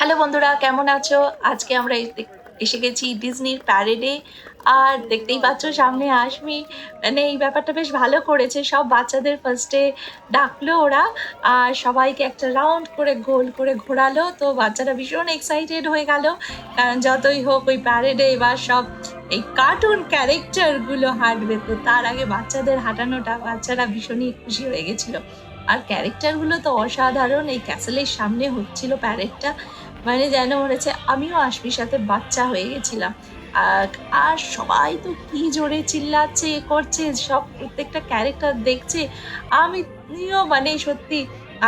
Hello বন্ধুরা, কেমন আছো? আজকে আমরা এসে গেছি ডিজনির প্যারেডে। আর দেখতেই পাচ্ছ সামনে আশমি। মানে এই ব্যাপারটা বেশ ভালো করেছে, সব বাচ্চাদের ফার্স্টে ডাকলো ওরা আর সবাইকে একটা রাউন্ড করে গোল করে ঘোরালো। তো বাচ্চারা ভীষণ এক্সাইটেড হয়ে গেল, কারণ যতই হোক ওই প্যারেডে এবার সব এই কার্টুন ক্যারেক্টারগুলো হাঁটবে। তো তার আগে বাচ্চাদের হাঁটানোটা বাচ্চারা ভীষণই খুশি হয়ে গেছিলো। আর ক্যারেক্টারগুলো তো অসাধারণ। এই ক্যাসেলের সামনে হচ্ছিল প্যারেডটা, মানে যেন মনে হচ্ছে আমিও আশমির সাথে বাচ্চা হয়ে গেছিলাম। আর সবাই তো কি জোরে চিল্লাচ্ছে, এ করছে, সব প্রত্যেকটা ক্যারেক্টার দেখছে। আমিও মানে সত্যি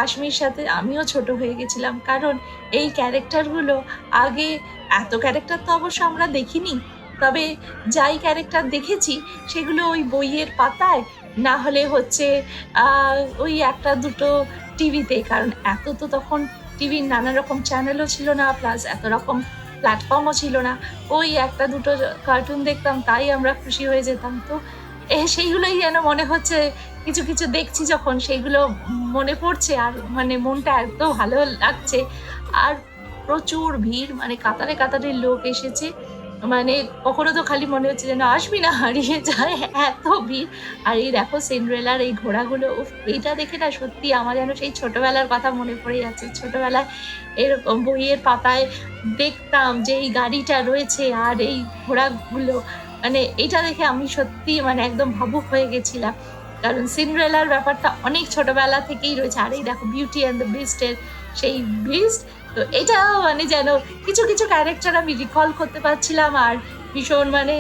আশমির সাথে আমিও ছোট হয়ে গেছিলাম, কারণ এই ক্যারেক্টারগুলো আগে এত ক্যারেক্টার তো অবশ্য আমরা দেখিনি। তবে যাই ক্যারেক্টার দেখেছি সেগুলো ওই বইয়ের পাতায়, না হলে হচ্ছে ওই একটা দুটো টিভিতে, কারণ এত তো তখন টিভির নানা রকম চ্যানেলও ছিল না, প্লাস এত রকম প্ল্যাটফর্মও ছিল না। ওই একটা দুটো কার্টুন দেখতাম, তাই আমরা খুশি হয়ে যেতাম। তো সেইগুলোই যেন মনে হচ্ছে, কিছু কিছু দেখছি যখন সেইগুলো মনে পড়ছে, আর মানে মনটা এত ভালো লাগছে। আর প্রচুর ভিড়, মানে কাতারে কাতারে লোক এসেছে। মানে কখনো তো খালি মনে হচ্ছে যেন আসবি না হারিয়ে যায়, এত ভিড়। আর এই দেখো সিন্ড্রেলার এই ঘোড়াগুলো, উফ! এইটা দেখে না সত্যি আমার যেন সেই ছোটবেলার কথা মনে পড়ে যাচ্ছে। ছোটবেলায় এরকম বইয়ের পাতায় দেখতাম যে এই গাড়িটা রয়েছে আর এই ঘোড়াগুলো, মানে এটা দেখে আমি সত্যি মানে একদম ভাবুক হয়ে গেছিলাম। কারণ সিন্ড্রেলার ব্যাপারটা অনেক ছোটবেলা থেকেই রয়েছে। আর এই দেখো বিউটি অ্যান্ড দ্য বিস্ট এর সেই বিস্ট। তো এটা মানে যেন কিছু কিছু ক্যারেক্টার আমি রিকল করতে পারছিলাম, আর ভীষণ মানে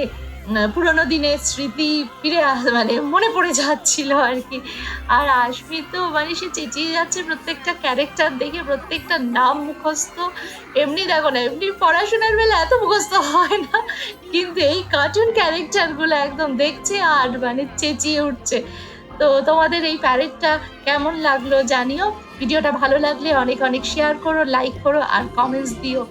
পুরোনো দিনের স্মৃতি ফিরে মানে মনে পড়ে যাচ্ছিল আর কি। আর আশমি তো মানে সে চেঁচিয়ে যাচ্ছে প্রত্যেকটা ক্যারেক্টার দেখে, প্রত্যেকটা নাম মুখস্থ। এমনি দেখো না, এমনি পড়াশোনার বেলা এত মুখস্থ হয় না, কিন্তু এই কার্টুন ক্যারেক্টারগুলো একদম দেখছে আর মানে চেঁচিয়ে উঠছে। তো তোমাদের এই প্যারেডটা কেমন লাগলো জানিও। ভিডিওটা ভালো লাগলে অনেক অনেক শেয়ার করো, লাইক করো আর কমেন্টস দিও।